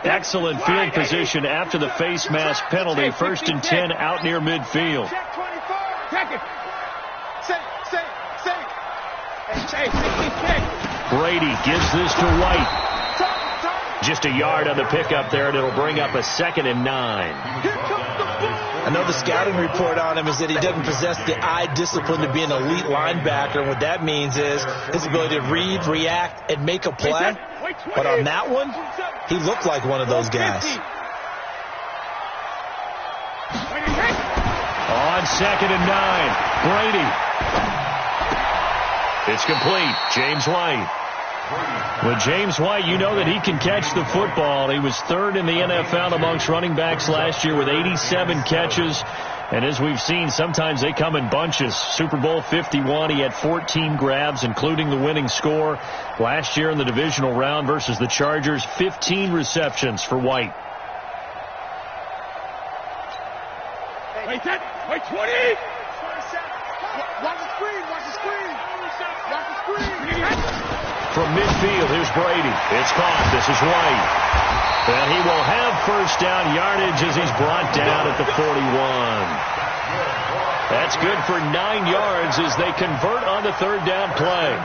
Excellent field position after the face mask penalty. 1st and 10 out near midfield. Brady gives this to White. Just a yard on the pickup there, and it'll bring up a 2nd and 9. I know the scouting report on him is that he doesn't possess the eye discipline to be an elite linebacker. And what that means is his ability to read, react, and make a play. But on that one, he looked like one of those guys. On 2nd and 9, Brady. It's complete. James White. With James White, you know that he can catch the football. He was 3rd in the NFL amongst running backs last year with 87 catches. And as we've seen, sometimes they come in bunches. Super Bowl 51, he had 14 grabs, including the winning score. Last year in the divisional round versus the Chargers, 15 receptions for White. Wait, 20! Watch the screen! Watch the screen! Watch the screen! From midfield, here's Brady. It's caught. This is White. And he will have 1st down yardage as he's brought down at the 41. That's good for 9 yards as they convert on the 3rd down play.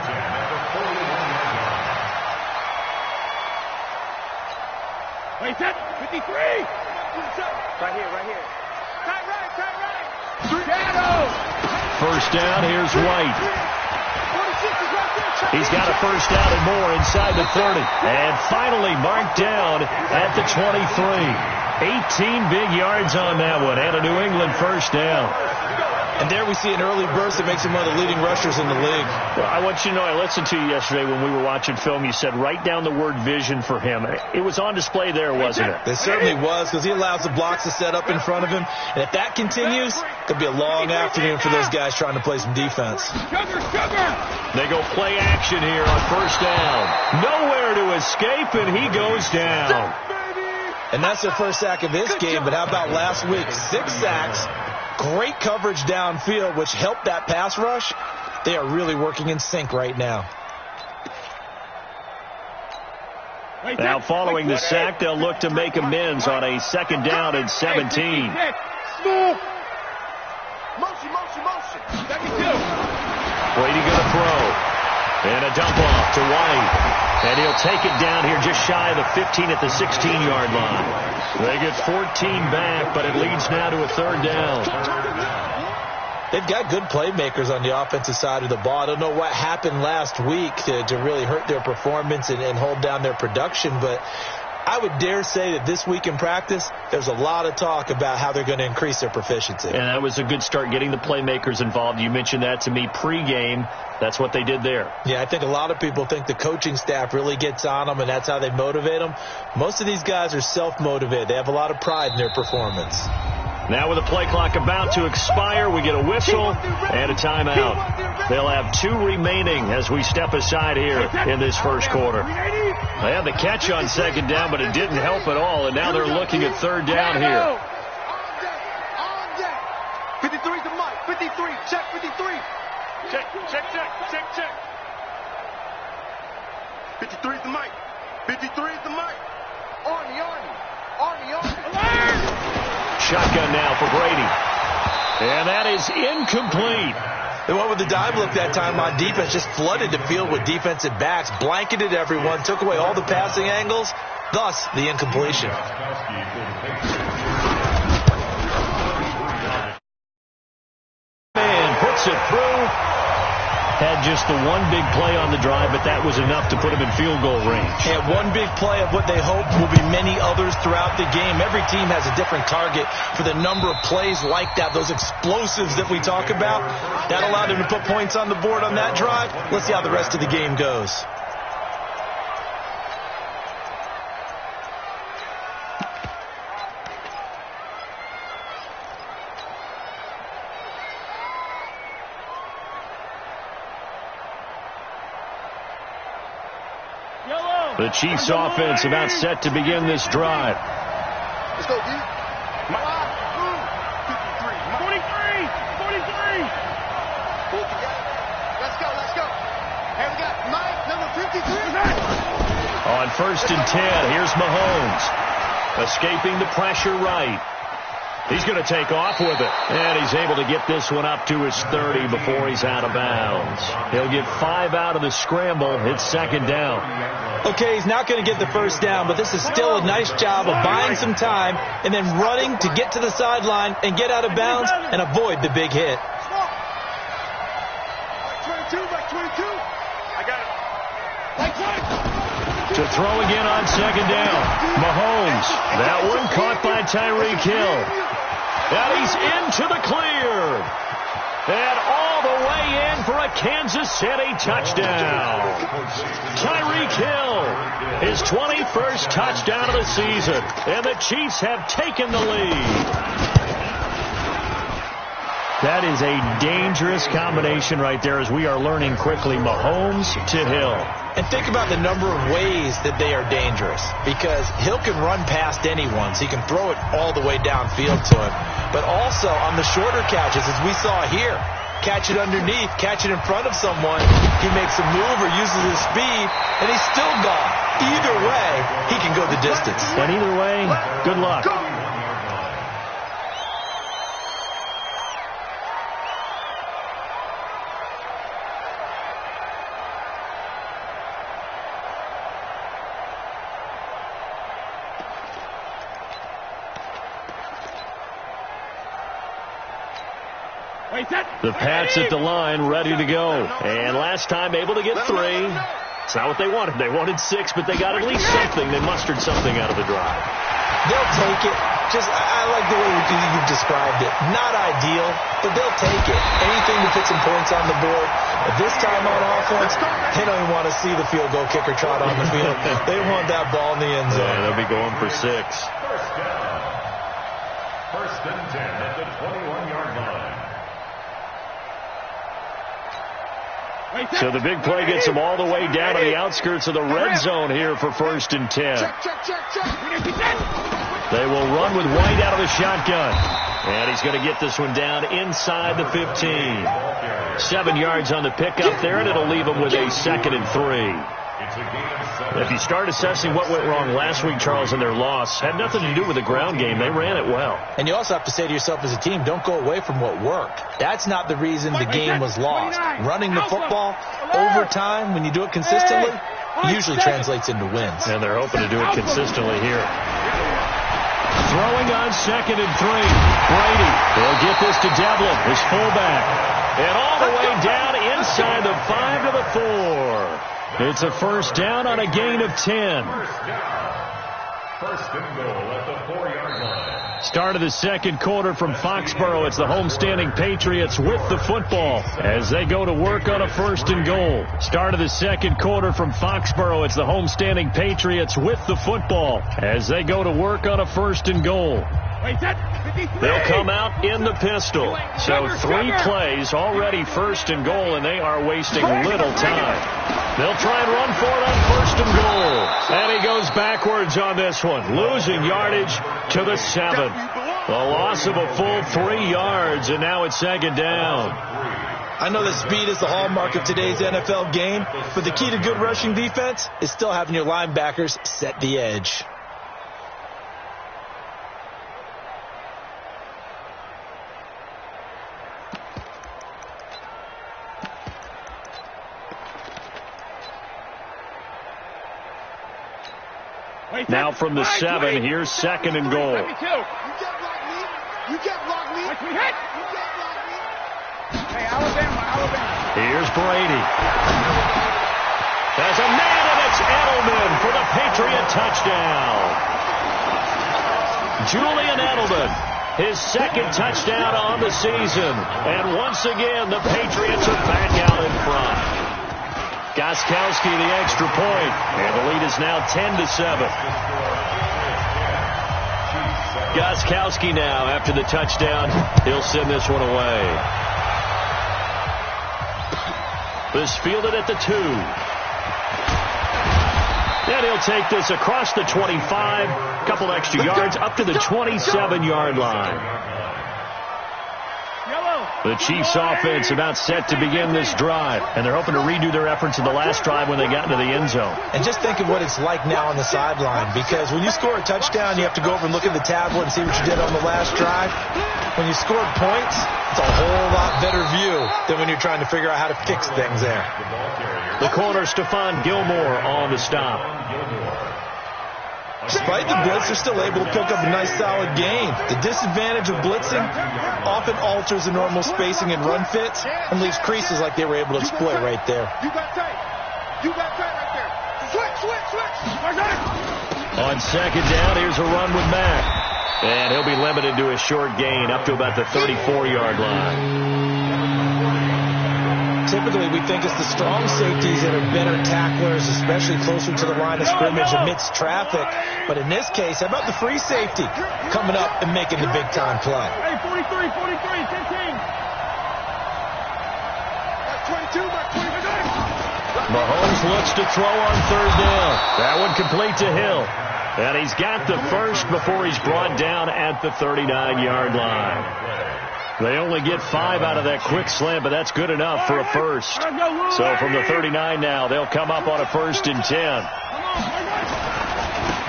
Wait, 53! Right here. Tight right. Shadow! 1st down, here's White. He's got a 1st down and more inside the 30. And finally marked down at the 23. 18 big yards on that one. And a New England 1st down. And there we see an early burst that makes him one of the leading rushers in the league. Well, I want you to know, I listened to you yesterday when we were watching film. You said write down the word vision for him. It was on display there, wasn't it? It certainly was, because he allows the blocks to set up in front of him. And if that continues, it could be a long afternoon for those guys trying to play some defense. They go play action here on 1st down. Nowhere to escape, and he goes down. And that's their 1st sack of this game, but how about last week? 6 sacks. Great coverage downfield, which helped that pass rush. They are really working in sync right now. Now, following the sack, they'll look to make amends on a 2nd down and 17. Motion. Brady going to throw. And a dump off to White. And he'll take it down here just shy of the 15 at the 16-yard line. They get 14 back, but it leads now to a 3rd down. They've got good playmakers on the offensive side of the ball. I don't know what happened last week to really hurt their performance and hold down their production, but I would dare say that this week in practice, there's a lot of talk about how they're going to increase their proficiency. And that was a good start, getting the playmakers involved. You mentioned that to me pregame. That's what they did there. Yeah, I think a lot of people think the coaching staff really gets on them, and that's how they motivate them. Most of these guys are self-motivated. They have a lot of pride in their performance. Now with the play clock about to expire, we get a whistle and a timeout. They'll have 2 remaining as we step aside here in this 1st quarter. They had the catch on 2nd down, but it didn't help at all, and now they're looking at 3rd down here. On deck. 53 to Mike. 53. Check 53. Check. 53 to Mike. 53 to Mike. Arnie. Alert! Shotgun now for Brady. And that is incomplete. They went with the dive look that time on defense, just flooded the field with defensive backs, blanketed everyone, took away all the passing angles, thus the incompletion. And puts it through. Had just the one big play on the drive, but that was enough to put him in field goal range. And one big play of what they hope will be many others throughout the game. Every team has a different target for the number of plays like that, those explosives that we talk about. That allowed him to put points on the board on that drive. Let's see how the rest of the game goes. The Chiefs offense about set to begin this drive. Let's go, D. 53. 43. Pull together. Let's go. Hey, we got Mike, number 53. On 1st and 10, here's Mahomes. Escaping the pressure right. He's going to take off with it. And he's able to get this one up to his 30 before he's out of bounds. He'll get 5 out of the scramble. It's 2nd down. Okay, he's not going to get the first down, but this is still a nice job of buying some time and then running to get to the sideline and get out of bounds and avoid the big hit. 22, back 22. I got it. Like 20. To throw again on 2nd down. Mahomes. That one caught by Tyreek Hill. And he's into the clear. And all the way in for a Kansas City touchdown. Tyreek Hill, his 21st touchdown of the season. And the Chiefs have taken the lead. That is a dangerous combination right there as we are learning quickly. Mahomes to Hill. And think about the number of ways that they are dangerous, because Hill can run past anyone, so he can throw it all the way downfield to him. But also on the shorter catches, as we saw here, catch it underneath, catch it in front of someone, he makes a move or uses his speed, and he's still gone. Either way, he can go the distance. And either way, good luck. The Pats at the line, ready to go. And last time able to get 3. It's not what they wanted. They wanted 6, but they got at least something. They mustered something out of the drive. They'll take it. I like the way you've described it. Not ideal, but they'll take it. Anything to put some points on the board. But this time on offense, they don't even want to see the field goal kicker trot on the field. They want that ball in the end zone. Yeah, they'll be going for 6. First down. 1st and 10 at the 21-yard line. So the big play gets them all the way down to the outskirts of the red zone here for 1st and 10. They will run with White out of the shotgun. And he's going to get this one down inside the 15. 7 yards on the pickup there, and it'll leave him with a 2nd and 3. If you start assessing what went wrong last week, Charles, in their loss, had nothing to do with the ground game. They ran it well. And you also have to say to yourself as a team, don't go away from what worked. That's not the reason the game was lost. Running the football over time, when you do it consistently, usually translates into wins. And they're hoping to do it consistently here. Throwing on 2nd and 3. Brady will get this to Devlin, his fullback. And all the way down inside the 5 to the 4. It's a 1st down on a gain of 10. 1st and goal at the 4-yard line. Start of the 2nd quarter from Foxborough. It's the homestanding Patriots with the football as they go to work on a 1st and goal. Start of the 2nd quarter from Foxborough. It's the homestanding Patriots with the football as they go to work on a 1st and goal. They'll come out in the pistol. So 3 plays already 1st and goal, and they are wasting little time. They'll try and run for it on 1st and goal. And he goes backwards on this one, losing yardage to the 7. The loss of a full 3 yards, and now it's 2nd down. I know that speed is the hallmark of today's NFL game, but the key to good rushing defense is still having your linebackers set the edge. Now from the 7, here's 2nd and goal. You can't block me. You can't block me. You can't block me. Hey, Alabama. Here's Brady. There's a man, and it's Edelman for the Patriot touchdown. Julian Edelman, his 2nd touchdown on the season. And once again, the Patriots are back out in front. Gostkowski the extra point, and the lead is now 10-7. Gostkowski now, after the touchdown, he'll send this one away. This fielded at the 2. And he'll take this across the 25, a couple extra yards, up to the 27-yard line. Yellow. The Chiefs offense about set to begin this drive, and they're hoping to redo their efforts in the last drive when they got into the end zone. And just think of what it's like now on the sideline, because when you score a touchdown, you have to go over and look at the tablet and see what you did on the last drive. When you scored points, it's a whole lot better view than when you're trying to figure out how to fix things there. The corner, Stephon Gilmore on the stop. Despite the blitz, they're still able to pick up a nice solid gain. The disadvantage of blitzing often alters the normal spacing and run fits and leaves creases like they were able to exploit right there. You got tight. You got tight right there. Switch. On second down, here's a run with Mack. And he'll be limited to a short gain up to about the 34-yard line. Typically, we think it's the strong safeties that are better tacklers, especially closer to the line of scrimmage amidst traffic. But in this case, how about the free safety coming up and making the big-time play? Hey, 43, 15. 22, 22. Mahomes looks to throw on third down. That one complete to Hill. And he's got the first before he's brought down at the 39-yard line. They only get 5 out of that quick slant, but that's good enough for a first. So from the 39 now, they'll come up on a 1st and 10.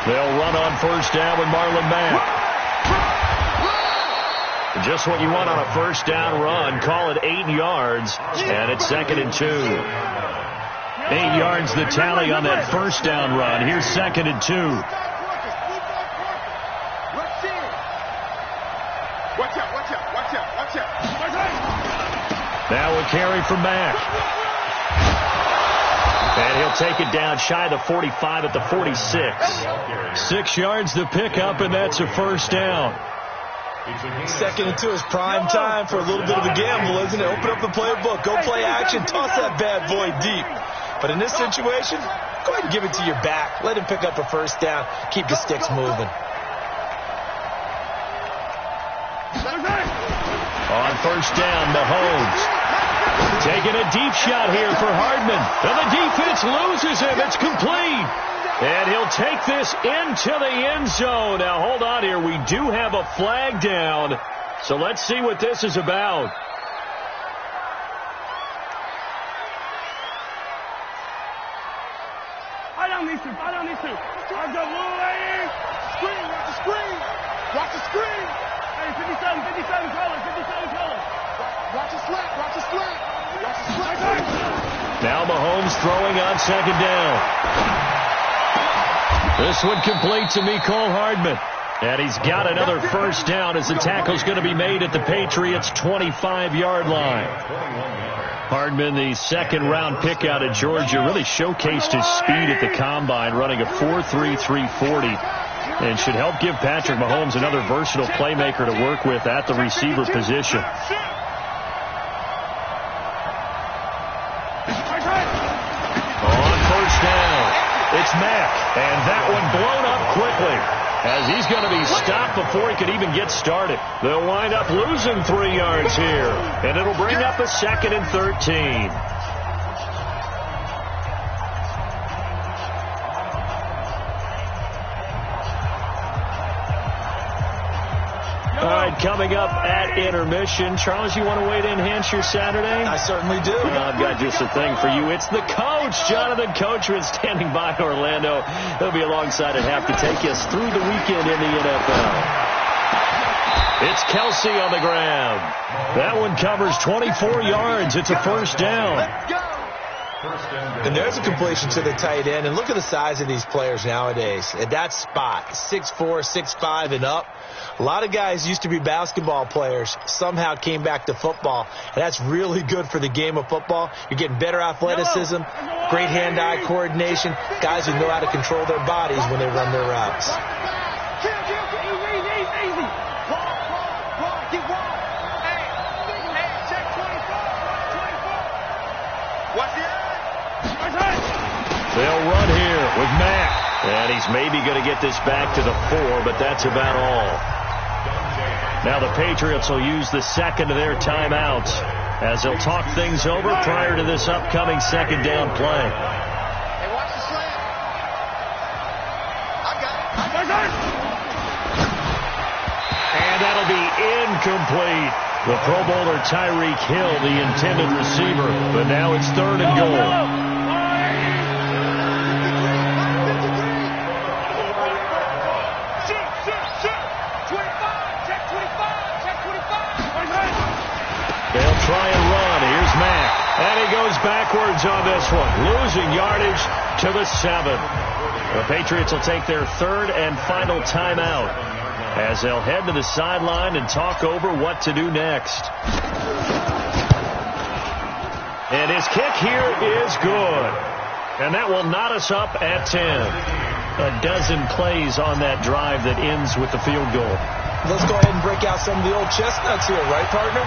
They'll run on first down with Marlon Mack. Just what you want on a first down run. Call it 8 yards, and it's 2nd and 2. 8 yards the tally on that first down run. Here's 2nd and 2. Now a carry from Mack. And he'll take it down shy of the 45 at the 46. 6 yards the pickup, and that's a first down. 2nd and 2 is prime time for a little bit of a gamble, isn't it? Open up the playbook, go play action, toss that bad boy deep. But in this situation, go ahead and give it to your back. Let him pick up a first down. Keep the sticks moving. On first down, Mahomes taking a deep shot here for Hardman. And the defense loses him. It's complete. And he'll take this into the end zone. Now, hold on here. We do have a flag down. So let's see what this is about. I don't need to. I got one lane. Screen, watch the screen. Watch the screen. Hey, 57 color. Watch the slant. Now Mahomes throwing on second down. This one complete to Mecole Hardman. And he's got another first down as the tackle's going to be made at the Patriots' 25-yard line. Hardman, the second-round pick out of Georgia, really showcased his speed at the combine, running a 4.3 340, and should help give Patrick Mahomes another versatile playmaker to work with at the receiver position. On first down, it's Mack, and that one blown up quickly, as he's going to be stopped before he can even get started. They'll wind up losing 3 yards here, and it'll bring up a 2nd and 13. All right, coming up at intermission. Charles, you want to wait to enhance your Saturday? I certainly do. I've got just a thing for you. It's the coach, Jonathan Coachman, standing by in Orlando. He'll be alongside at half to take us through the weekend in the NFL. It's Kelsey on the ground. That one covers 24 yards. It's a first down. And there's a completion to the tight end. And look at the size of these players nowadays. At that spot, 6'4", 6'5", and up. A lot of guys used to be basketball players, somehow came back to football. And that's really good for the game of football. You're getting better athleticism, great hand-eye coordination, guys who know how to control their bodies when they run their routes. They'll run here with Mack. And he's maybe going to get this back to the 4, but that's about all. Now the Patriots will use the second of their timeouts as they'll talk things over prior to this upcoming second down play. Hey, watch the slant. I got it. And that'll be incomplete. The Pro Bowler Tyreek Hill, the intended receiver, but now it's 3rd and goal. They'll try and run. Here's Mack. And he goes backwards on this one, losing yardage to the 7. The Patriots will take their 3rd and final timeout as they'll head to the sideline and talk over what to do next. And his kick here is good. And that will knot us up at 10. A dozen plays on that drive that ends with the field goal. Let's go ahead and break out some of the old chestnuts here, right, partner?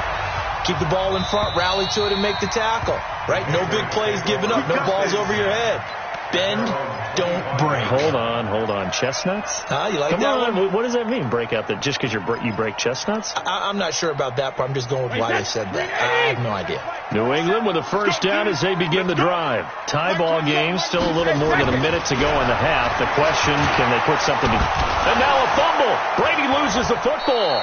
Keep the ball in front, rally to it, and make the tackle. Right? No big plays given up, no balls over your head. Bend, don't break. Hold on. Chestnuts? You like Come that on. one? What does that mean, break out? That just because you break chestnuts? I'm not sure about that, but I'm just going with why they said that. I have no idea. New England with a first down as they begin the drive. Tie ball game, still a little more than a minute to go in the half. The question, can they put something to... And now a fumble. Brady loses the football.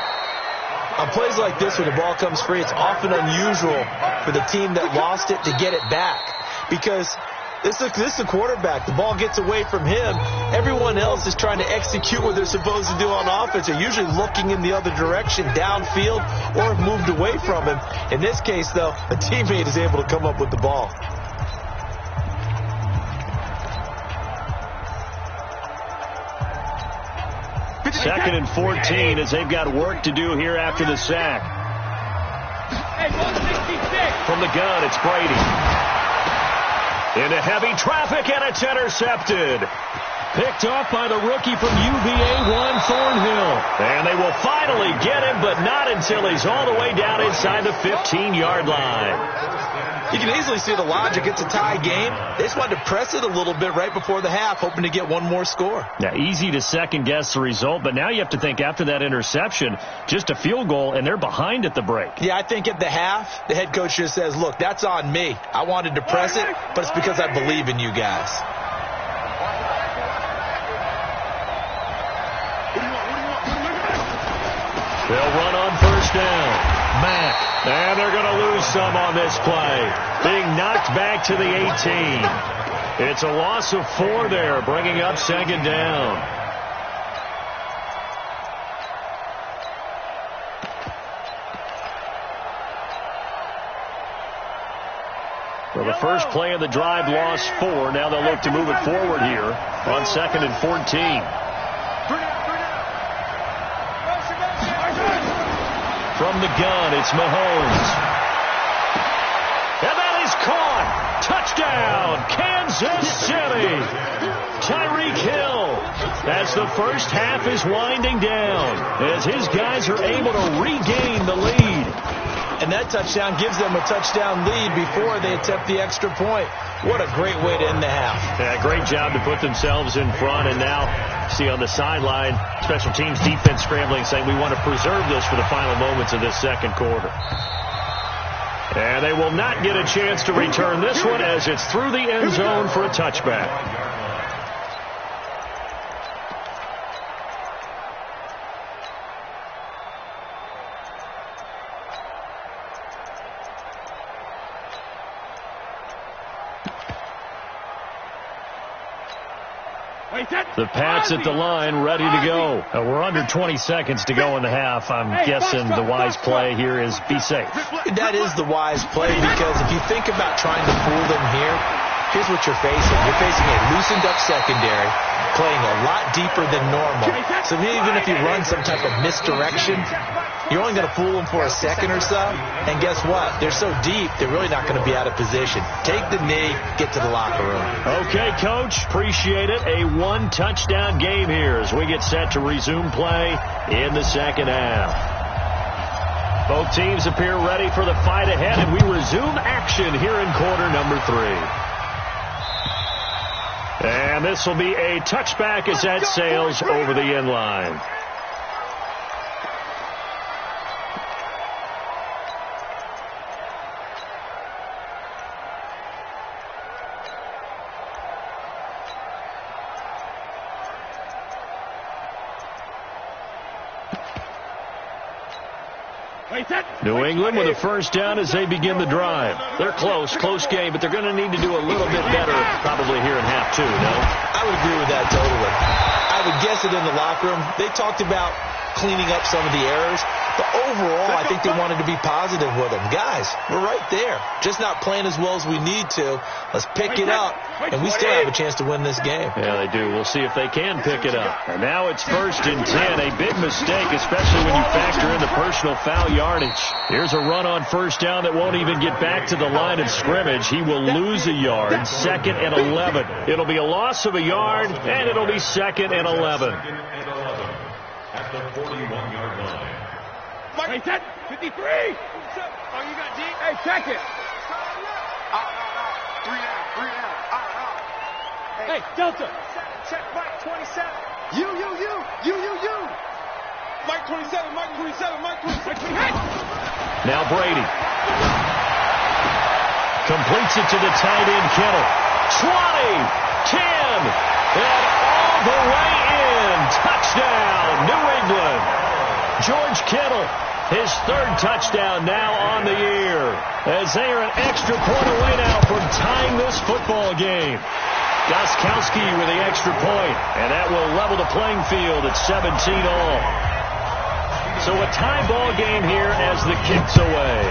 On plays like this, when the ball comes free, it's often unusual for the team that lost it to get it back. Because this is the quarterback. The ball gets away from him. Everyone else is trying to execute what they're supposed to do on offense. They're usually looking in the other direction, downfield, or have moved away from him. In this case, though, a teammate is able to come up with the ball. Second and 14 as they've got work to do here after the sack. From the gun, it's Brady. Into heavy traffic, and it's intercepted. Picked off by the rookie from UVA, Thornhill. And they will finally get him, but not until he's all the way down inside the 15-yard line. You can easily see the logic. It's a tie game. They just wanted to press it a little bit right before the half, hoping to get one more score. Now, easy to second-guess the result, but now you have to think after that interception, just a field goal, and they're behind at the break. Yeah, I think at the half, the head coach just says, look, that's on me. I wanted to press it, but it's because I believe in you guys. They'll run on first down. Mack. And they're going to lose some on this play. Being knocked back to the 18. It's a loss of 4 there, bringing up second down. Well, the first play of the drive lost 4. Now they'll look to move it forward here on second and 14. From the gun, it's Mahomes. And that is caught. Touchdown, Kansas City. Tyreek Hill. As the first half is winding down, as his guys are able to regain the lead. And that touchdown gives them a touchdown lead before they attempt the extra point. What a great way to end the half. Yeah, great job to put themselves in front. And now, see on the sideline, special teams defense scrambling, saying we want to preserve this for the final moments of this second quarter. And they will not get a chance to return this one as it's through the end zone for a touchback. The Pats at the line, ready to go. We're under 20 seconds to go in the half. I'm guessing the wise play here is be safe. That is the wise play, because if you think about trying to fool them here, here's what you're facing. You're facing a loosened up secondary, playing a lot deeper than normal. So even if you run some type of misdirection, you're only going to fool them for a second or so. And guess what? They're so deep, they're really not going to be out of position. Take the knee, get to the locker room. Okay, Coach. Appreciate it. A one-touchdown game here as we get set to resume play in the second half. Both teams appear ready for the fight ahead, and we resume action here in quarter number 3. And this will be a touchback as that sails over the end line. New England with a first down as they begin the drive. They're close game, but they're going to need to do a little bit better probably here in half two, no? I would agree with that totally. I would guess it in the locker room. They talked about cleaning up some of the errors, but overall, I think they wanted to be positive with them. Guys, we're right there. Just not playing as well as we need to. Let's pick it up, and we still have a chance to win this game. Yeah, they do. We'll see if they can pick it up. And now it's 1st and 10, a big mistake, especially when you factor in the personal foul yardage. Here's a run on first down that won't even get back to the line of scrimmage. He will lose a yard, 2nd and 11. It'll be a loss of a yard, and it'll be 2nd and 11. At the 41-yard line. Mike, 53. Oh, you got deep? Hey, check it. Three down. Hey, Delta. Check Mike 27. You. Mike 27. Now Brady. Completes it to the tight end, Kittle. 20, 10, and all the way in. Touchdown, New England. George Kittle, his 3rd touchdown now on the year, as they are an extra point away now from tying this football game. Gostkowski with the extra point, and that will level the playing field at 17 all. So a tie ball game here as the kick's away.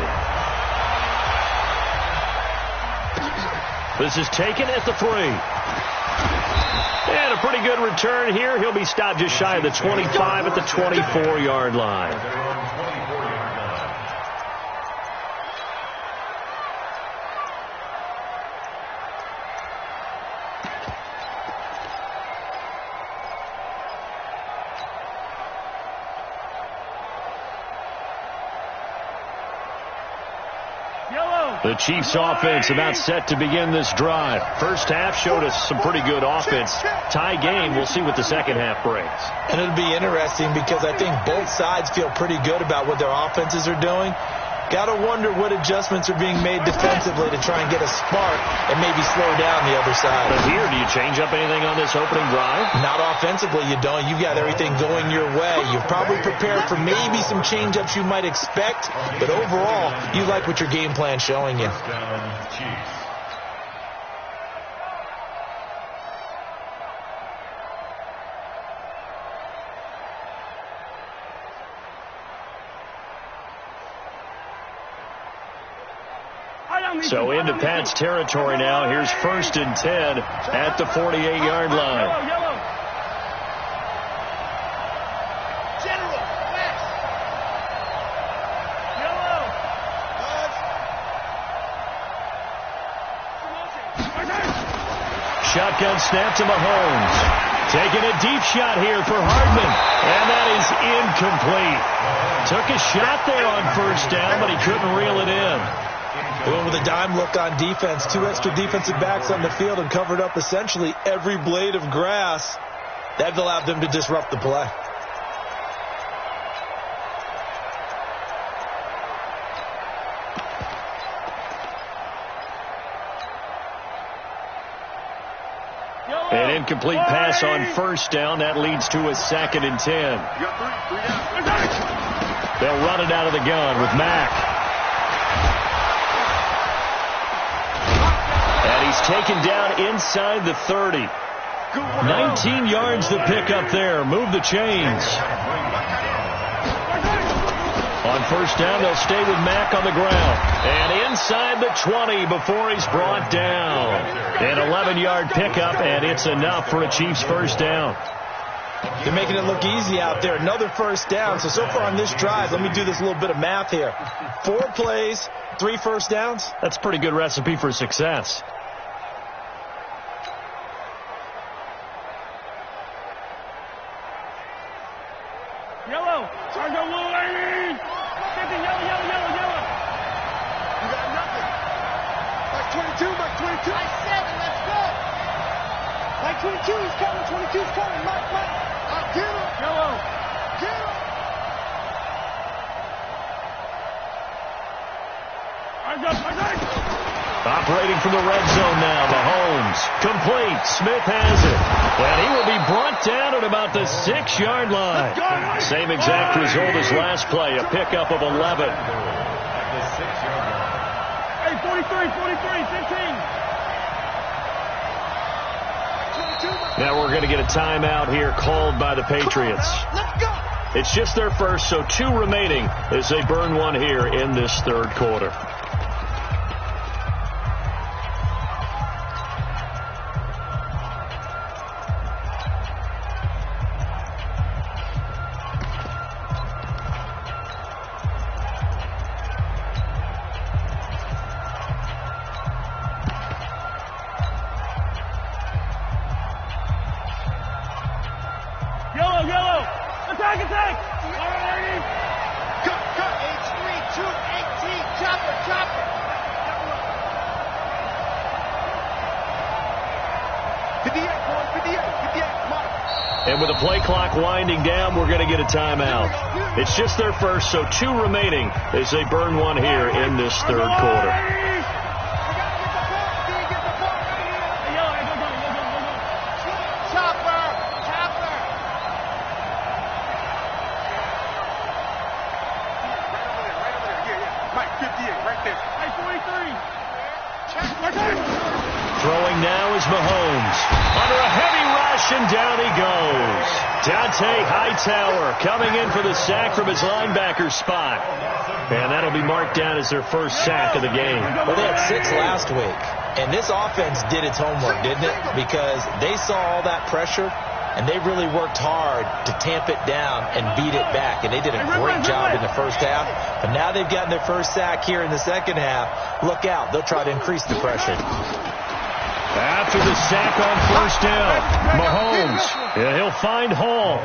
This is taken at the 3. And a pretty good return here. He'll be stopped just shy of the 25 at the 24-yard line. The Chiefs offense about set to begin this drive. First half showed us some pretty good offense. Tie game, we'll see what the second half brings. And it'll be interesting because I think both sides feel pretty good about what their offenses are doing. Got to wonder what adjustments are being made defensively to try and get a spark and maybe slow down the other side. But here, do you change up anything on this opening drive? Not offensively, you don't. You've got everything going your way. You're probably prepared for maybe some change-ups you might expect, but overall, you like what your game plan's showing you. So into Pat's territory now. Here's 1st and 10 at the 48-yard line. Shotgun snap to Mahomes. Taking a deep shot here for Hardman. And that is incomplete. Took a shot there on first down, but he couldn't reel it in. Went with a dime look on defense. 2 extra defensive backs on the field and covered up essentially every blade of grass. That allowed them to disrupt the play. An incomplete pass on first down. That leads to a 2nd and 10. They'll run it out of the gun with Mack. He's taken down inside the 30. 19 yards to pick up there. Move the chains. On first down, they'll stay with Mack on the ground. And inside the 20 before he's brought down. An 11-yard pickup, and it's enough for a Chiefs first down. They're making it look easy out there. Another first down. So far on this drive, let me do this little bit of math here. 4 plays, 3 first downs. That's a pretty good recipe for success. Yellow. Charge the blue, lady. Yellow. You got nothing. Mike 22. Mike 7, let's go. Mike 22 is coming. 22 is coming. Mike. Get him. Yellow. Get him. I got. Operating from the red zone now, Mahomes. Complete. Smith has it. And he will be brought down at about the 6-yard line. Same exact result as last play, a pickup of 11. Hey, 43, 15. Now we're going to get a timeout here called by the Patriots. Let's go. It's just their first, so 2 remaining as they burn one here in this third quarter. Yellow. Attack. All right. Cut. H3, 218. Chopper. And with the play clock winding down, we're going to get a timeout. It's just their first, so 2 remaining as they burn one here in this third quarter. Throwing now is Mahomes. Under a heavy rush, and down he goes. Dante Hightower coming in for the sack from his linebacker spot. And that'll be marked down as their first sack of the game. Well, they had 6 last week. And this offense did its homework, didn't it? Because they saw all that pressure, and they really worked hard to tamp it down and beat it back. And they did a great job in the first half. But now they've gotten their first sack here in the second half. Look out. They'll try to increase the pressure. After the sack on first down, Mahomes, and he'll find Hall.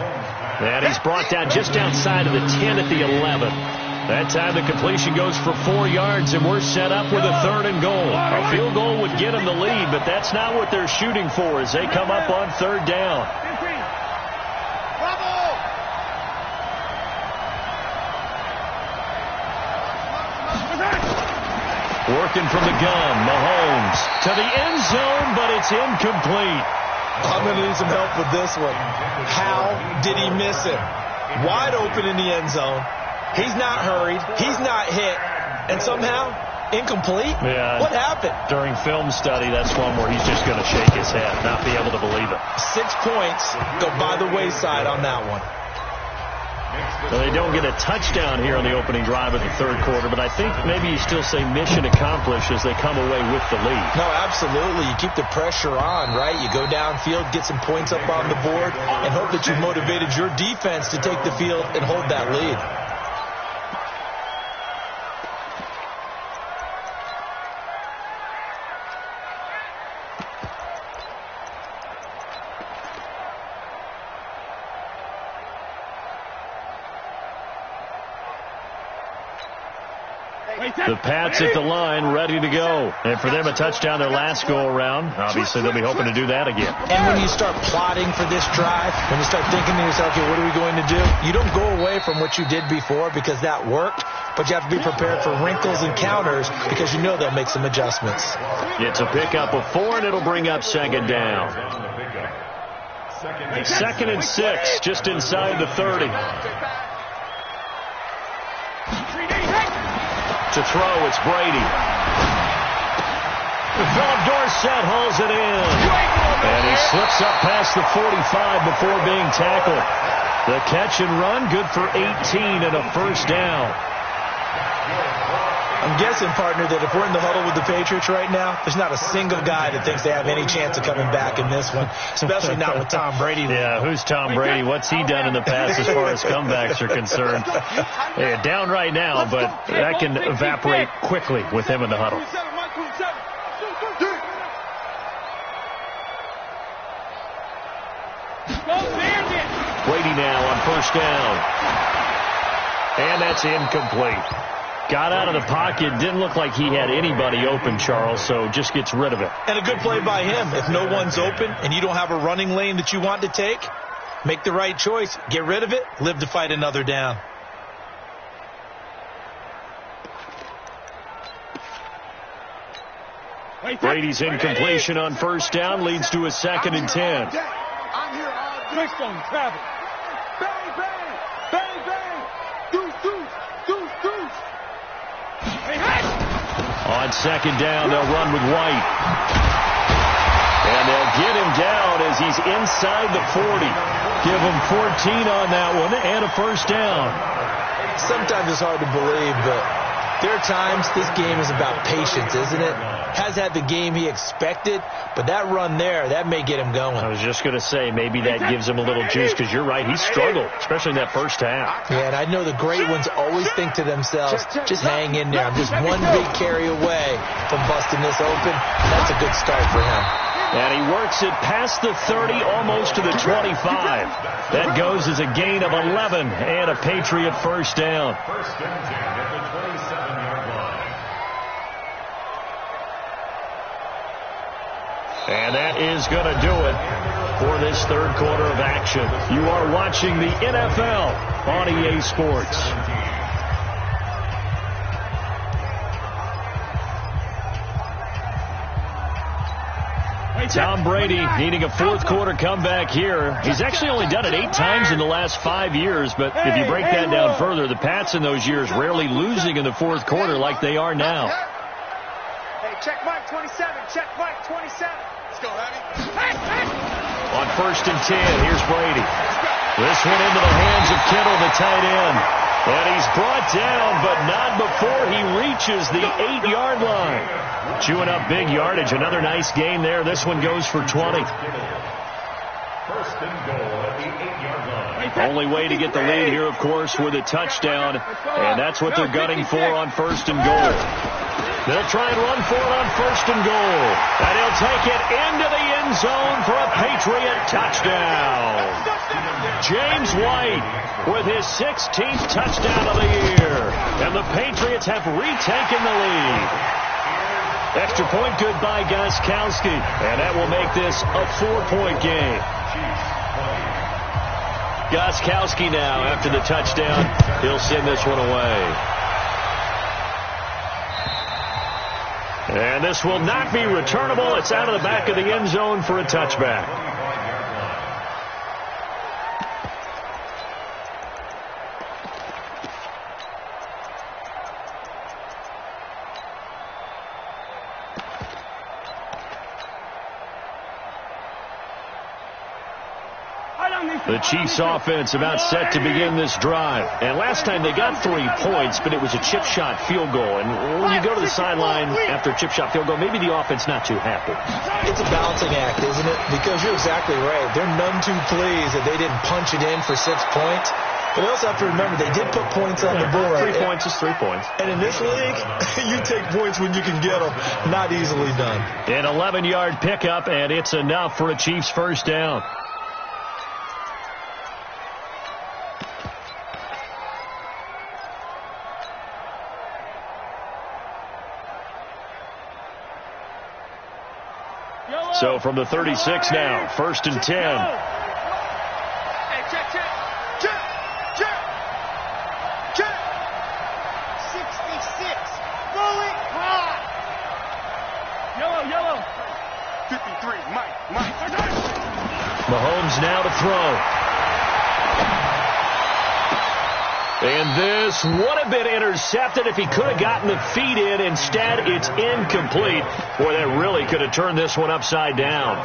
And he's brought down just outside of the 10 at the 11. That time the completion goes for 4 yards, and we're set up with a 3rd and goal. A field goal would get them the lead, but that's not what they're shooting for as they come up on 3rd down. Working from the gun, Mahomes to the end zone, but it's incomplete. I'm going to need some help with this one. How did he miss it? Wide open in the end zone. He's not hurried. He's not hit. And somehow, incomplete? Yeah. What happened? During film study, that's one where he's just going to shake his head, not be able to believe it. 6 points go by the wayside on that one. So they don't get a touchdown here on the opening drive of the third quarter, but I think maybe you still say mission accomplished as they come away with the lead. No, absolutely. You keep the pressure on, right? You go downfield, get some points up on the board, and hope that you motivated your defense to take the field and hold that lead. The Pats at the line, ready to go. And for them, a touchdown their last go-around. Obviously, they'll be hoping to do that again. And when you start plotting for this drive, when you start thinking to yourself, okay, what are we going to do? You don't go away from what you did before because that worked, but you have to be prepared for wrinkles and counters because you know they'll make some adjustments. It's a pickup of 4, and it'll bring up 2nd down. 2nd and 6, just inside the 30. To throw, it's Brady. Philip Dorsett hauls it in. And he slips up past the 45 before being tackled. The catch and run, good for 18 and a first down. I'm guessing, partner, that if we're in the huddle with the Patriots right now, there's not a single guy that thinks they have any chance of coming back in this one, especially not with Tom Brady. Yeah, who's Tom Brady? What's he done in the past as far as comebacks are concerned? Yeah, down right now, but that can evaporate quickly with him in the huddle. Brady now on first down. And that's incomplete. Got out of the pocket. Didn't look like he had anybody open, Charles, so just gets rid of it. And a good play by him. If no one's open and you don't have a running lane that you want to take, make the right choice. Get rid of it. Live to fight another down. Brady's incompletion on first down leads to a 2nd and 10. I'm here all day. Twist on travel. Bang, bang, bang, bang. Deuce, deuce, deuce, deuce. Hey, hey. On 2nd down, they'll run with White. And they'll get him down as he's inside the 40. Give him 14 on that one and a first down. Sometimes it's hard to believe, but there are times this game is about patience, isn't it? Has had the game he expected, but that run there, that may get him going. I was just going to say, maybe that gives him a little juice, because you're right, he struggled, especially in that first half. Yeah, and I know the great ones always think to themselves, just hang in there. I'm just one big carry away from busting this open. That's a good start for him. And he works it past the 30, almost to the 25. That goes as a gain of 11 and a Patriot first down. First and 10 at the 27-yard line. And that is going to do it for this third quarter of action. You are watching the NFL on EA Sports. Tom Brady needing a fourth quarter comeback here. He's actually only done it 8 times in the last 5 years, but if you break that down further, the Pats in those years rarely losing in the fourth quarter like they are now. Hey, check Mike 27. Check Mike 27. Let's go, Hattie. On first and 10, here's Brady. This one into the hands of Kittle, the tight end. And he's brought down, but not before he reaches the 8-yard line. Chewing up big yardage. Another nice gain there. This one goes for 20. First and goal at the 8-yard line. Only way to get the lead here, of course, with a touchdown. And that's what they're gunning for on first and goal. They'll try and run for it on first and goal. And he'll take it into the end zone for a Patriot touchdown. James White with his 16th touchdown of the year. And the Patriots have retaken the lead. Extra point good by Gostkowski. And that will make this a 4-point game. Gostkowski now, after the touchdown, he'll send this one away. And this will not be returnable. It's out of the back of the end zone for a touchback. The Chiefs offense about set to begin this drive. And last time they got 3 points, but it was a chip shot field goal. And when you go to the sideline after a chip shot field goal, maybe the offense not too happy. It's a balancing act, isn't it? Because you're exactly right. They're none too pleased that they didn't punch it in for 6 points. But we also have to remember they did put points on the board. 3 points is 3 points. And in this league, you take points when you can get them. Not easily done. An 11-yard pickup, and it's enough for a Chiefs first down. So from the 36 now, first and 10. Hey, check, check. Check, check. Check. 66. Going high. Yellow. 53. Mike. Mahomes now to throw. And this would have been intercepted if he could have gotten the feet in. Instead, it's incomplete. Boy, that really could have turned this one upside down.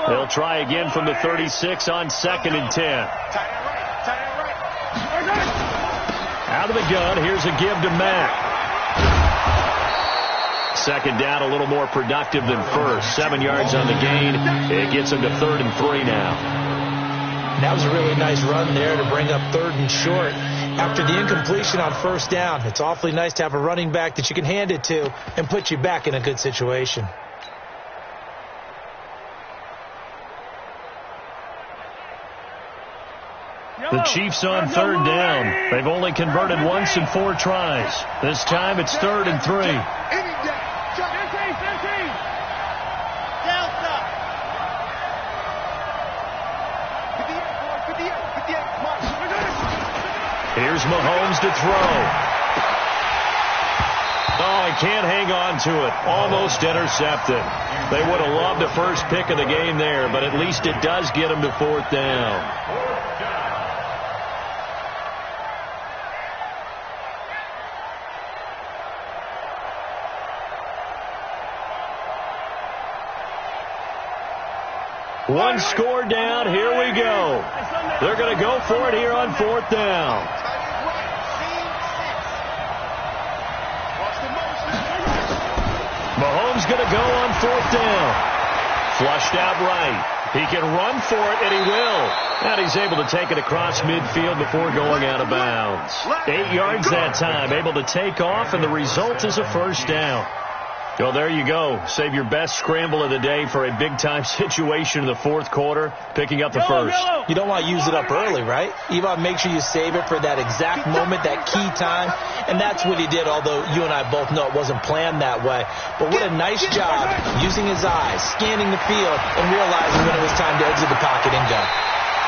They'll try again from the 36 on 2nd and 10. Out of the gun, here's a give to Mack. Second down, a little more productive than first. 7 yards on the gain. It gets him to 3rd and 3 now. That was a really nice run there to bring up 3rd and short. After the incompletion on first down, it's awfully nice to have a running back that you can hand it to and put you back in a good situation. The Chiefs on 3rd down. They've only converted once in 4 tries. This time it's 3rd and 3. Here's Mahomes to throw. Oh, he can't hang on to it. Almost intercepted. They would have loved the first pick of the game there, but at least it does get him to 4th down. One score down. Here we go. They're going to go for it here on 4th down. Mahomes going to go on 4th down. Flushed out right. He can run for it, and he will. And he's able to take it across midfield before going out of bounds. 8 yards that time. Able to take off, and the result is a first down. Well, there you go. Save your best scramble of the day for a big-time situation in the 4th quarter, picking up the first. You don't want to use it up early, right? You want to make sure you save it for that exact moment, that key time, and that's what he did, although you and I both know it wasn't planned that way. But what a nice job using his eyes, scanning the field, and realizing when it was time to exit the pocket and go.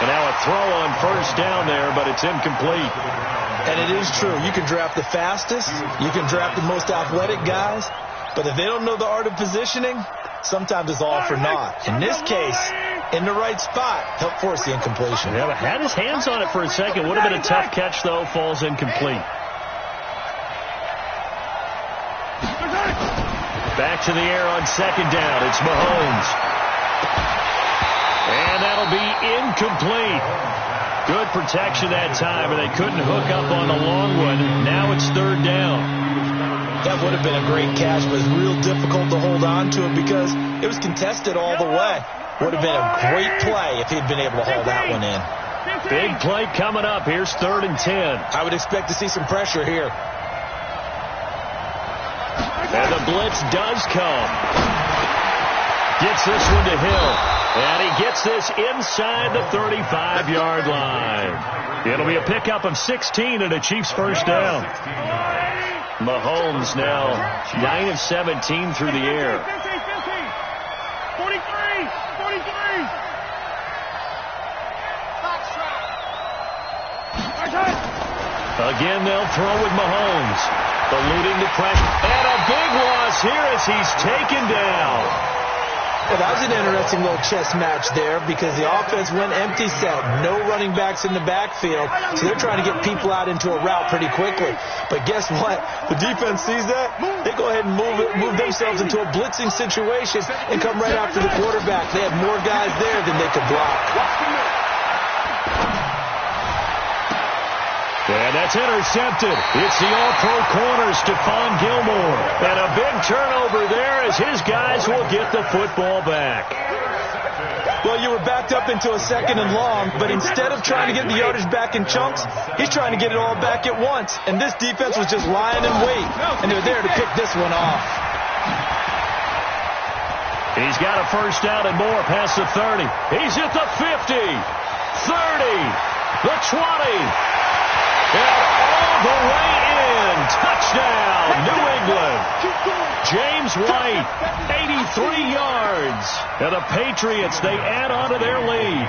And now a throw on first down there, but it's incomplete. And it is true. You can draft the fastest. You can draft the most athletic guys. But if they don't know the art of positioning, sometimes it's all for naught. In this case, in the right spot, helped force the incompletion. Yeah, but had his hands on it for a second. Would have been a tough catch, though. Falls incomplete. Back to the air on 2nd down. It's Mahomes. And that'll be incomplete. Good protection that time, and they couldn't hook up on the long one. Now it's 3rd down. That would have been a great catch, but it's real difficult to hold on to it because it was contested all the way. Would have been a great play if he'd been able to haul that one in. Big play coming up. Here's 3rd and 10. I would expect to see some pressure here. And the blitz does come. Gets this one to Hill. And he gets this inside the 35-yard line. It'll be a pickup of 16 and a Chiefs first down. Mahomes now 9 of 17 through the air. 43. Again, they'll throw with Mahomes. Eluding the pressure. And a big loss here as he's taken down. Well, that was an interesting little chess match there because the offense went empty set. No running backs in the backfield, so they're trying to get people out into a route pretty quickly. But guess what? The defense sees that. They go ahead and move themselves into a blitzing situation and come right after the quarterback. They had more guys there than they could block. And that's intercepted. It's the all-pro corner, Stephon Gilmore. And a big turnover there as his guys will get the football back. Well, you were backed up into a 2nd and long, but instead of trying to get the yardage back in chunks, he's trying to get it all back at once. And this defense was just lying in wait, and they're there to pick this one off. He's got a first down and more past the 30. He's at the 50, 30, the 20. And all the way in. Touchdown, New England. James White, 83 yards. And the Patriots, they add on to their lead.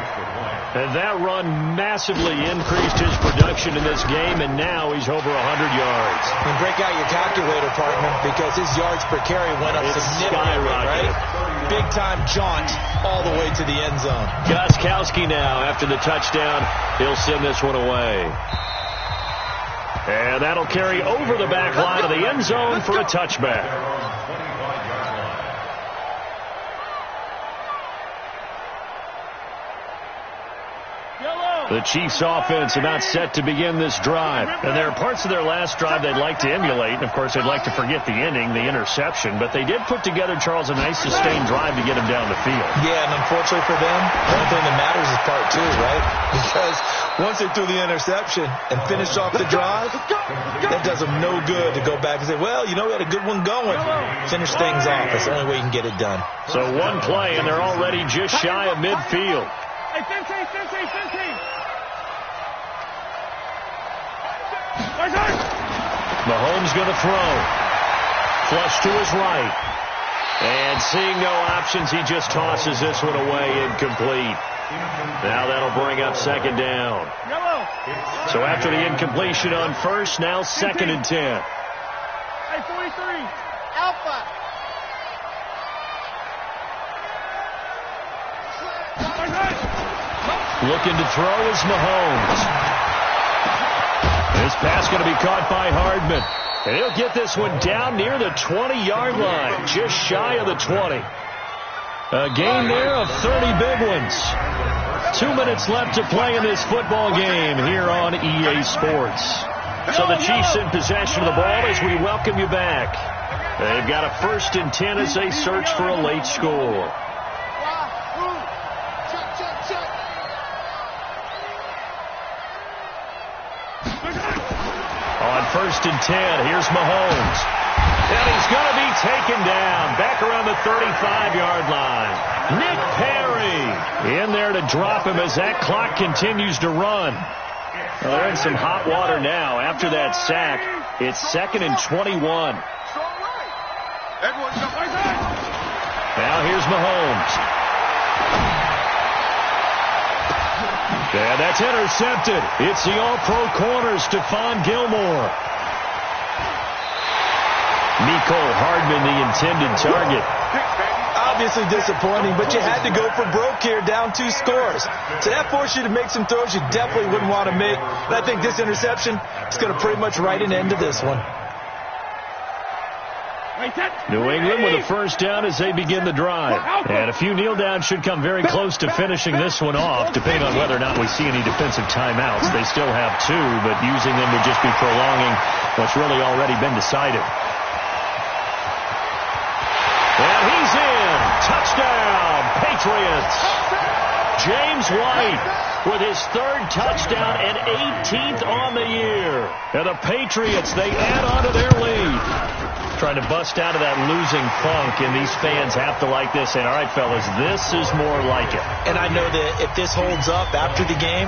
And that run massively increased his production in this game, and now he's over 100 yards. And break out your calculator, partner, because his yards per carry went up significantly, right? Big-time jaunt all the way to the end zone. Gostkowski now, after the touchdown, he'll send this one away. And that'll carry over the back line of the end zone for a touchback. The Chiefs offense about set to begin this drive. And there are parts of their last drive they'd like to emulate. And, of course, they'd like to forget the ending, the interception. But they did put together, Charles, a nice sustained drive to get him down the field. Yeah, and unfortunately for them, the only thing that matters is part 2, right? Because once they threw the interception and finished off the drive, that does them no good to go back and say, well, you know, we had a good one going. Finish things off. That's the only way you can get it done. So one play, and they're already just shy of midfield. Hey, 15. Mahomes going to throw. Flush to his right. And seeing no options, he just tosses this one away, incomplete. Now that'll bring up second down. So after the incompletion on first, now second and 10. Hey, 43. Alpha. Looking to throw is Mahomes. This pass going to be caught by Hardman. And he'll get this one down near the 20-yard line, just shy of the 20. A gain there of 30 big ones. 2 minutes left to play in this football game here on EA Sports. So the Chiefs in possession of the ball as we welcome you back. They've got a 1st and 10 as they search for a late score. On 1st and 10, here's Mahomes. And he's going to be taken down back around the 35-yard line. Nick Perry in there to drop him as that clock continues to run. Well, they're in some hot water now after that sack. It's 2nd and 21. Now here's Mahomes. And that's intercepted. It's the all-pro corner, Stephon Gilmore. Mecole Hardman, the intended target. Obviously disappointing, but you had to go for broke here, down 2 scores. So that forced you to make some throws you definitely wouldn't want to make. And I think this interception is going to pretty much write an end to this one. New England with a 1st down as they begin the drive. And a few kneel downs should come very close to finishing this one off, depending on whether or not we see any defensive timeouts. They still have 2, but using them would just be prolonging what's really already been decided. And he's in. Touchdown, Patriots. James White with his 3rd touchdown and 18th on the year. And the Patriots, they add on to their lead. Trying to bust out of that losing funk, and these fans have to like this. And, all right, fellas, this is more like it. And I know that if this holds up after the game,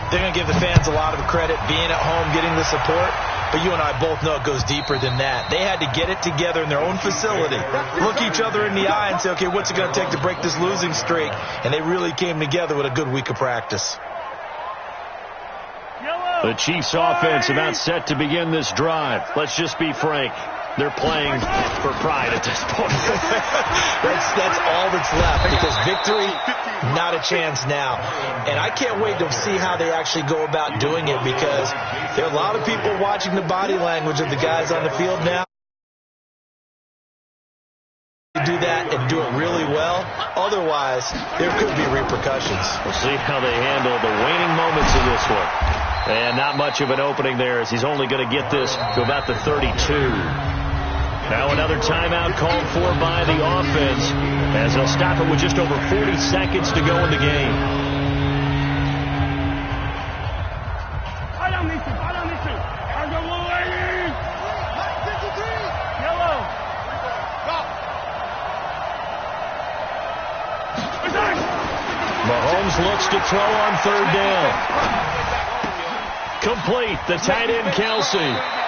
they're going to give the fans a lot of credit, being at home, getting the support. But you and I both know it goes deeper than that. They had to get it together in their own facility, look each other in the eye and say, okay, what's it going to take to break this losing streak? And they really came together with a good week of practice. The Chiefs offense about set to begin this drive. Let's just be frank. They're playing for pride at this point. that's all that's left, because victory, not a chance now. And I can't wait to see how they actually go about doing it, because there are a lot of people watching the body language of the guys on the field now. Do that and do it really well. Otherwise, there could be repercussions. We'll see how they handle the waning moments of this one. And not much of an opening there, as he's only going to get this to about the 32. Now another timeout called for by the offense, as they'll stop it with just over 40 seconds to go in the game. Mahomes looks to throw on 3rd down. Complete, the tight end, Kelsey.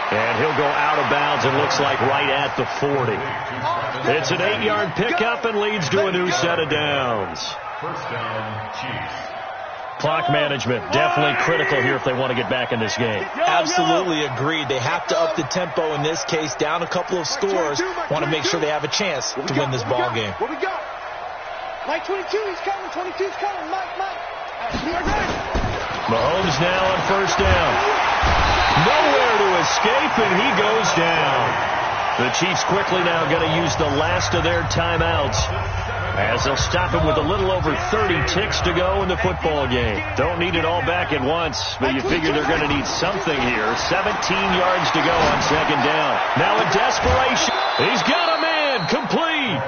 And he'll go out of bounds, and looks like right at the 40. It's an 8-yard pickup and leads to a new set of downs. 1st down, Chiefs. Clock management, definitely critical here if they want to get back in this game. Absolutely agreed. They have to up the tempo in this case, down a couple of scores. Want to make sure they have a chance to win this ball game. What we got? Mike 22, he's coming. 22's coming. Mike. Mahomes now on 1st down. Nowhere to escape, and he goes down. The Chiefs quickly now going to use the last of their timeouts, as they'll stop it with a little over 30 ticks to go in the football game. Don't need it all back at once, but you figure they're going to need something here. 17 yards to go on 2nd down. Now in desperation, he's got a man, complete.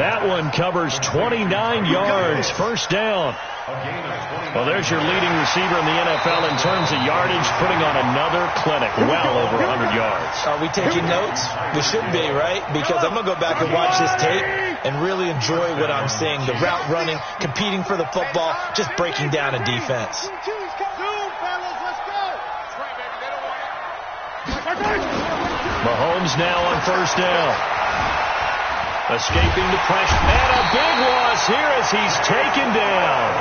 That one covers 29 yards, 1st down. Well, there's your leading receiver in the NFL in terms of yardage, putting on another clinic, well over 100 yards. Are we taking notes? We should be, right? Because I'm going to go back and watch this tape and really enjoy what I'm seeing. The route running, competing for the football, just breaking down a defense. Mahomes now on 1st down. Escaping the pressure. And a big loss here as he's taken down.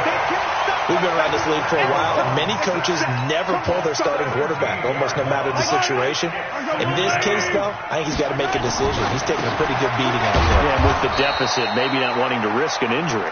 We've been around this league for a while, and many coaches never pull their starting quarterback, almost no matter the situation. In this case, though, I think he's got to make a decision. He's taking a pretty good beating out there. Yeah, with the deficit, maybe not wanting to risk an injury.